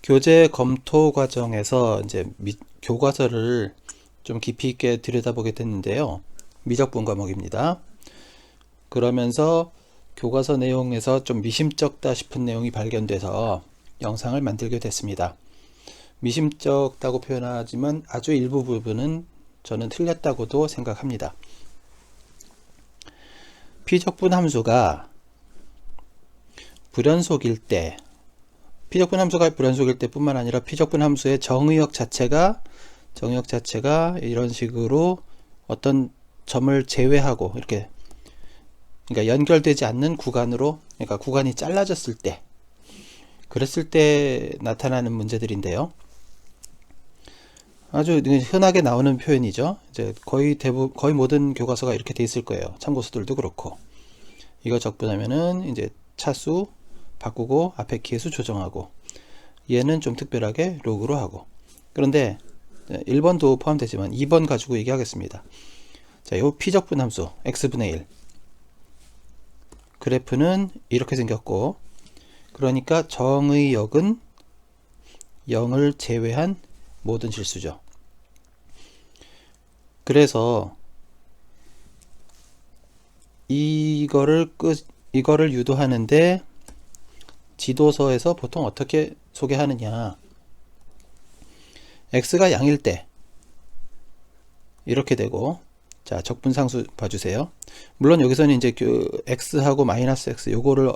교재 검토 과정에서 이제 교과서를 좀 깊이 있게 들여다보게 됐는데요. 미적분 과목입니다. 그러면서 교과서 내용에서 좀 미심쩍다 싶은 내용이 발견돼서 영상을 만들게 됐습니다. 미심쩍다고 표현하지만 아주 일부 부분은 저는 틀렸다고도 생각합니다. 피적분 함수가 불연속일 때, 피적분 함수가 불연속일 때 뿐만 아니라 피적분 함수의 정의역 자체가 이런 식으로 어떤 점을 제외하고 이렇게, 그러니까 연결되지 않는 구간으로, 그러니까 구간이 잘라졌을 때, 그랬을 때 나타나는 문제들인데요. 아주 흔하게 나오는 표현이죠. 이제 거의 모든 교과서가 이렇게 돼 있을 거예요. 참고서들도 그렇고. 이거 적분하면은 이제 차수 바꾸고 앞에 기회수 조정하고, 얘는 좀 특별하게 로그로 하고. 그런데 1번도 포함되지만 2번 가지고 얘기하겠습니다. 자, 요 피적분 함수 x분의 1 그래프는 이렇게 생겼고, 그러니까 정의역은 0을 제외한 모든 실수죠. 그래서 이거를 유도하는데 지도서에서 보통 어떻게 소개하느냐, x가 양일 때 이렇게 되고, 자, 적분상수 봐주세요. 물론 여기서는 이제 x하고 마이너스 x 요거를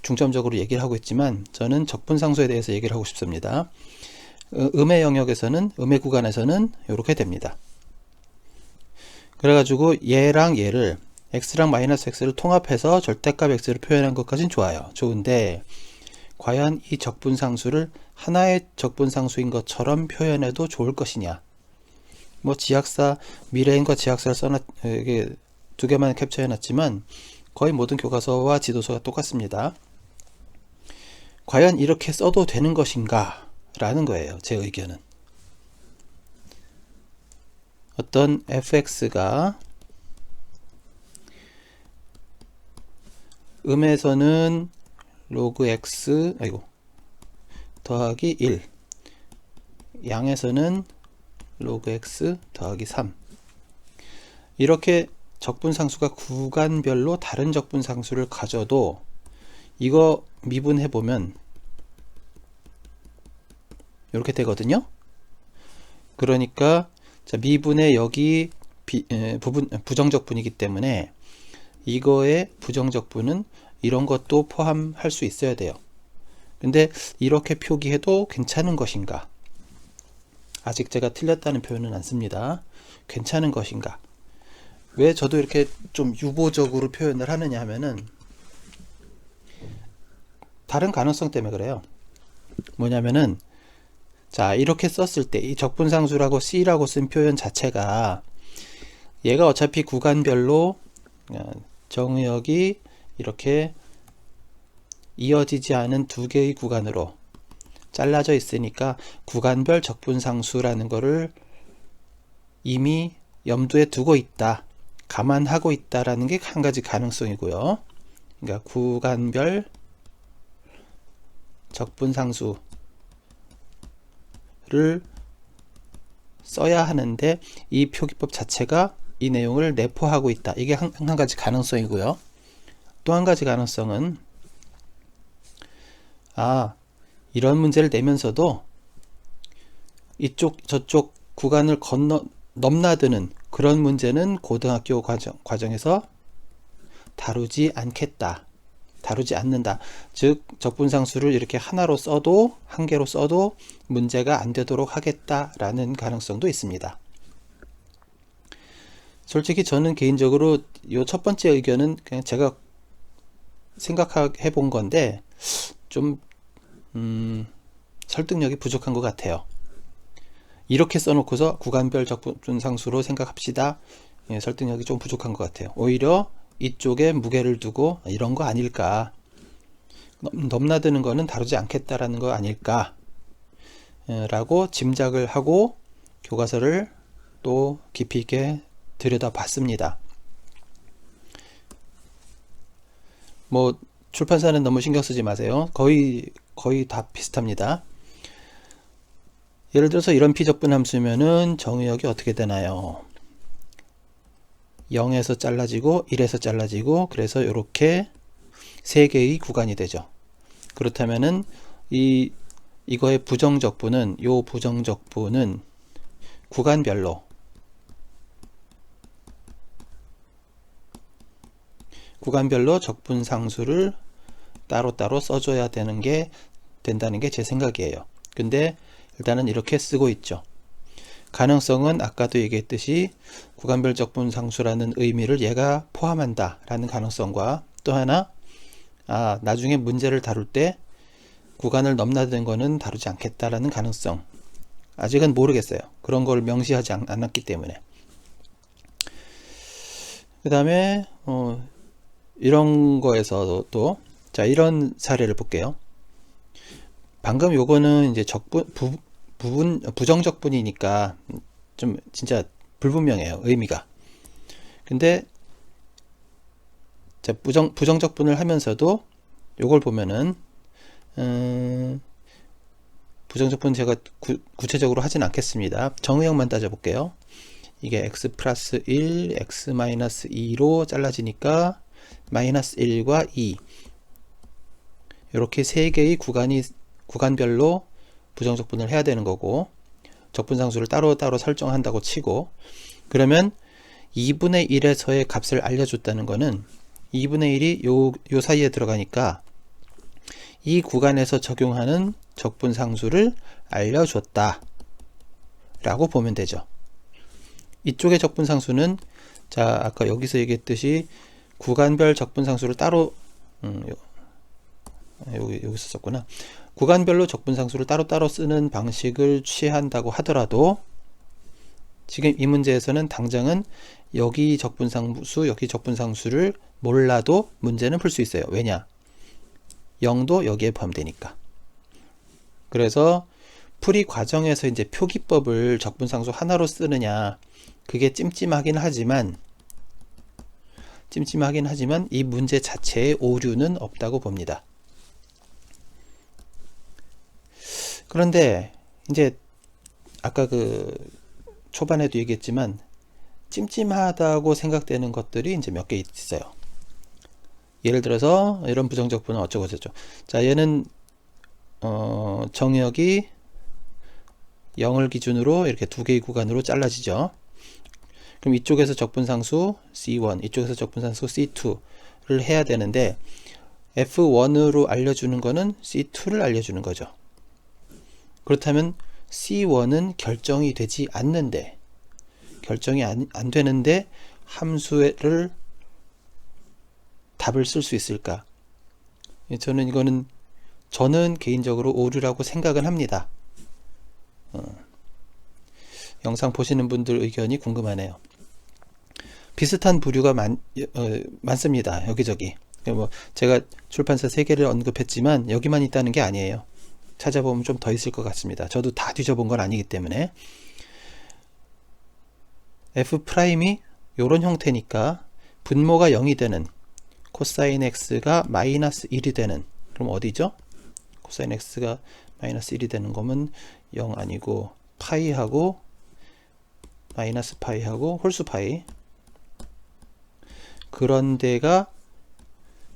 중점적으로 얘기를 하고 있지만, 저는 적분상수에 대해서 얘기를 하고 싶습니다. 음의 영역에서는, 음의 구간에서는 이렇게 됩니다. 그래가지고 얘랑 얘를, x랑 마이너스 x를 통합해서 절대값 x를 표현한 것까진 좋아요. 좋은데 과연 이 적분상수를 하나의 적분상수인 것처럼 표현해도 좋을 것이냐. 뭐 지약사, 미래인과 지약사를 이게 두 개만 캡처해 놨지만 거의 모든 교과서와 지도서가 똑같습니다. 과연 이렇게 써도 되는 것인가 라는 거예요. 제 의견은. 어떤 fx가 음에서는 로그 x 더하기 1, 양에서는 로그 x 더하기 3, 이렇게 적분상수가 구간별로 다른 적분상수를 가져도 이거 미분해 보면 이렇게 되거든요. 그러니까 자, 미분의 여기 부정적분이기 때문에 이거의 부정적분은 이런 것도 포함할 수 있어야 돼요. 근데 이렇게 표기해도 괜찮은 것인가? 아직 제가 틀렸다는 표현은 안 씁니다. 괜찮은 것인가? 왜 저도 이렇게 좀 유보적으로 표현을 하느냐 하면은 다른 가능성 때문에 그래요. 뭐냐면은, 자, 이렇게 썼을 때 이 적분상수라고 C라고 쓴 표현 자체가 얘가 어차피 구간별로 정의역이 이렇게 이어지지 않은 두 개의 구간으로 잘라져 있으니까 구간별 적분상수라는 거를 이미 염두에 두고 있다, 감안하고 있다라는 게 한 가지 가능성이고요. 그러니까 구간별 적분상수를 써야 하는데 이 표기법 자체가 이 내용을 내포하고 있다. 이게 한 가지 가능성이고요. 또 한 가지 가능성은, 이런 문제를 내면서도 이쪽 저쪽 구간을 넘나드는 그런 문제는 고등학교 과정에서 다루지 않는다. 즉 적분상수를 이렇게 하나로 써도, 한 개로 써도 문제가 안 되도록 하겠다라는 가능성도 있습니다. 솔직히 저는 개인적으로 이 첫 번째 의견은 그냥 제가 생각해 본 건데 좀 설득력이 부족한 것 같아요. 이렇게 써놓고서 구간별 적분상수로 생각합시다. 설득력이 좀 부족한 것 같아요. 오히려 이쪽에 무게를 두고 이런 거 아닐까, 넘나드는 거는 다루지 않겠다라는 거 아닐까 라고 짐작을 하고 교과서를 또 깊이 있게 들여다봤습니다. 뭐 출판사는 너무 신경 쓰지 마세요. 거의 다 비슷합니다. 예를 들어서 이런 피적분 함수면은 정의역이 어떻게 되나요? 0에서 잘라지고 1에서 잘라지고, 그래서 이렇게 세 개의 구간이 되죠. 그렇다면은 이거의 부정적분은, 요 부정적분은 구간별로 적분상수를 따로따로 써줘야 된다는 게 제 생각이에요. 근데 일단은 이렇게 쓰고 있죠. 가능성은 아까도 얘기했듯이 구간별 적분상수라는 의미를 얘가 포함한다 라는 가능성과, 또 하나, 나중에 문제를 다룰 때 구간을 넘나드는 거는 다루지 않겠다라는 가능성. 아직은 모르겠어요. 그런 걸 명시하지 않았기 때문에. 그 다음에 이런 거에서 또, 자, 이런 사례를 볼게요. 방금 요거는 이제 부정적분이니까 좀 진짜 불분명해요, 의미가. 근데 자, 부정적분을 하면서도 요걸 보면은 부정적분 제가 구체적으로 하진 않겠습니다. 정의역만 따져볼게요. 이게 x 플러스 1, x 마이너스 2로 잘라지니까 마이너스 1과 2, 이렇게 세 개의 구간별로 부정적분을 해야 되는 거고, 적분상수를 따로따로 설정한다고 치고, 그러면 2분의 1에서의 값을 알려줬다는 거는 2분의 1이 요 사이에 들어가니까 이 구간에서 적용하는 적분상수를 알려줬다 라고 보면 되죠. 이쪽의 적분상수는, 자, 아까 여기서 얘기했듯이 구간별 적분상수를 따로 여기서 썼구나. 구간별로 적분상수를 따로따로 쓰는 방식을 취한다고 하더라도 지금 이 문제에서는 당장은 여기 적분상수를 몰라도 문제는 풀 수 있어요. 왜냐? 0도 여기에 포함되니까. 그래서 풀이 과정에서 이제 표기법을 적분상수 하나로 쓰느냐, 그게 찜찜하긴 하지만 이 문제 자체에 오류는 없다고 봅니다. 그런데 이제 아까 그 초반에도 얘기했지만 찜찜하다고 생각되는 것들이 이제 몇 개 있어요. 예를 들어서 이런 부정적분은 어쩌고 저쩌고. 자, 얘는 정의역이 0을 기준으로 이렇게 두 개의 구간으로 잘라지죠. 그럼 이쪽에서 적분상수 C1, 이쪽에서 적분상수 C2를 해야 되는데 F1으로 알려주는 거는 C2를 알려주는 거죠. 그렇다면 C1은 결정이 되지 않는데, 결정이 안 되는데 함수를 답을 쓸 수 있을까? 저는 개인적으로 오류라고 생각은 합니다. 영상 보시는 분들 의견이 궁금하네요. 비슷한 부류가 많습니다. 여기저기. 뭐 제가 출판사 3개를 언급했지만 여기만 있다는 게 아니에요. 찾아보면 좀 더 있을 것 같습니다. 저도 다 뒤져본 건 아니기 때문에. F'이 이런 형태니까 분모가 0이 되는, 코사인 x가 마이너스 1이 되는, 그럼 어디죠? 코사인 x가 마이너스 1이 되는 거면 0 아니고 파이하고 마이너스 파이하고 홀수 파이, 그런 데가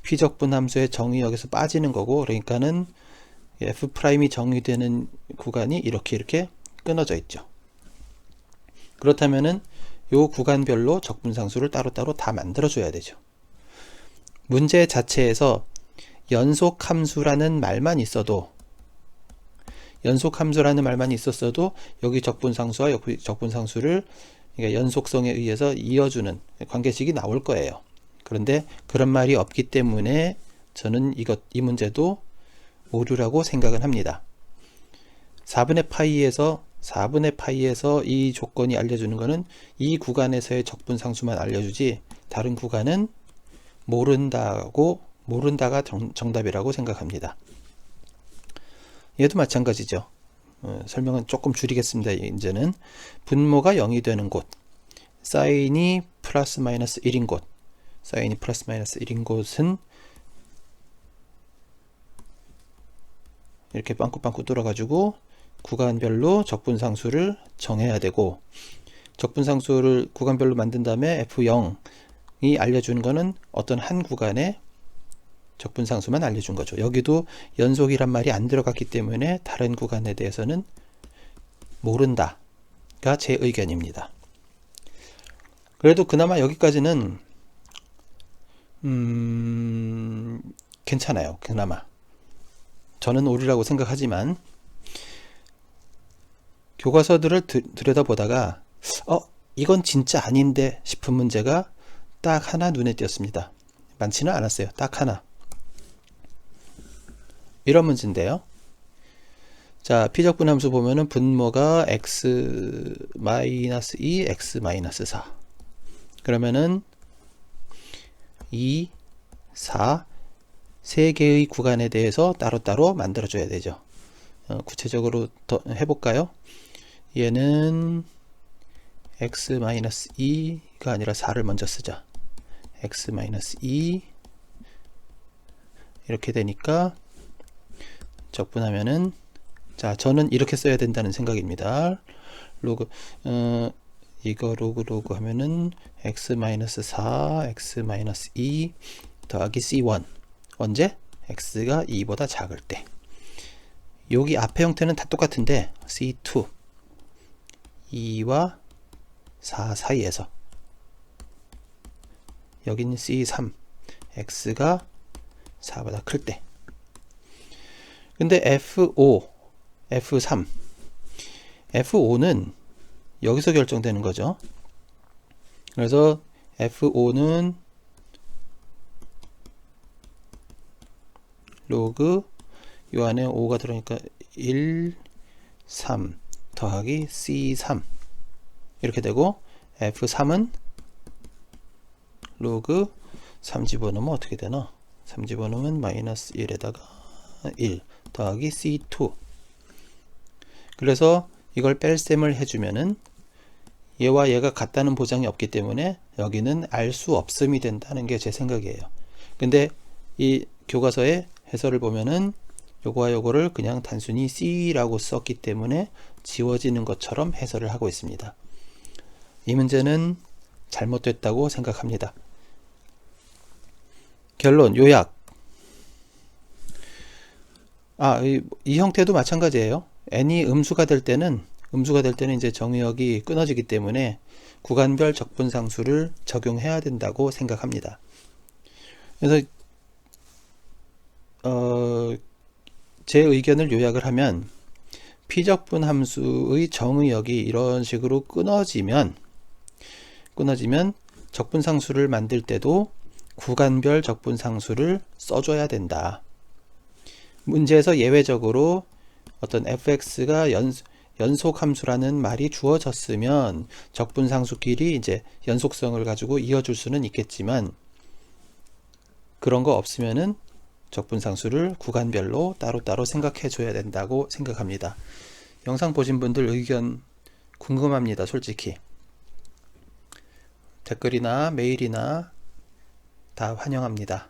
피적분 함수의 정의역에서 빠지는 거고, 그러니까는 F'이 정의되는 구간이 이렇게 끊어져 있죠. 그렇다면은 요 구간별로 적분상수를 따로따로 다 만들어줘야 되죠. 문제 자체에서 연속함수라는 말만 있었어도 여기 적분상수와 여기 적분상수를, 그러니까 연속성에 의해서 이어주는 관계식이 나올 거예요. 그런데 그런 말이 없기 때문에 저는 이 문제도 오류라고 생각은 합니다. 4분의 파이에서 이 조건이 알려주는 거는 이 구간에서의 적분상수만 알려주지, 다른 구간은 모른다가 정답이라고 생각합니다. 얘도 마찬가지죠. 설명은 조금 줄이겠습니다. 이제는 분모가 0이 되는 곳, 사인이 플러스 마이너스 1인 곳은 이렇게 빵꾸빵꾸 뚫어가지고 구간별로 적분상수를 정해야 되고, 적분상수를 구간별로 만든 다음에 F0이 알려주는 거는 어떤 한 구간의 적분상수만 알려준 거죠. 여기도 연속이란 말이 안 들어갔기 때문에 다른 구간에 대해서는 모른다가 제 의견입니다. 그래도 그나마 여기까지는 괜찮아요. 그나마 저는 오류라고 생각하지만, 교과서들을 들여다보다가 이건 진짜 아닌데 싶은 문제가 딱 하나 눈에 띄었습니다. 많지는 않았어요. 딱 하나. 이런 문제인데요. 자, 피적분함수 보면은 분모가 x-2, x-4. 그러면은 2, 4, 세 개의 구간에 대해서 따로따로 만들어줘야 되죠. 구체적으로 더 해볼까요? 얘는 x-2가 아니라 4를 먼저 쓰자. x-2 이렇게 되니까 적분하면은, 자, 저는 이렇게 써야 된다는 생각입니다. 로그 이거 로그 하면은 x-4 x-2 더하기 c1. 언제? x가 2보다 작을 때. 여기 앞에 형태는 다 똑같은데 c2 2와 4 사이에서, 여기는 c3 x가 4보다 클 때. 근데 f5 f3 f5는 여기서 결정되는 거죠. 그래서 f5는 로그 요 안에 5가 들어오니까 1, 3 더하기 C3 이렇게 되고, F3은 로그 3 집어넣으면 어떻게 되나? 3 집어넣으면 마이너스 1에다가 1 더하기 C2. 그래서 이걸 뺄셈을 해주면은 얘와 얘가 같다는 보장이 없기 때문에 여기는 알 수 없음이 된다는 게 제 생각이에요. 근데 이 교과서의 해설을 보면은 요거와 요거를 그냥 단순히 C라고 썼기 때문에 지워지는 것처럼 해설을 하고 있습니다. 이 문제는 잘못됐다고 생각합니다. 결론, 요약. 이 형태도 마찬가지예요. n이 음수가 될 때는 이제 정의역이 끊어지기 때문에 구간별 적분상수를 적용해야 된다고 생각합니다. 그래서 제 의견을 요약을 하면, 피적분 함수의 정의역이 이런 식으로 끊어지면 적분상수를 만들 때도 구간별 적분상수를 써줘야 된다. 문제에서 예외적으로 어떤 fx가 연속함수라는 말이 주어졌으면 적분상수끼리 이제 연속성을 가지고 이어줄 수는 있겠지만, 그런 거 없으면은 적분상수를 구간별로 따로따로 생각해 줘야 된다고 생각합니다. 영상 보신 분들 의견 궁금합니다. 솔직히 댓글이나 메일이나 다 환영합니다.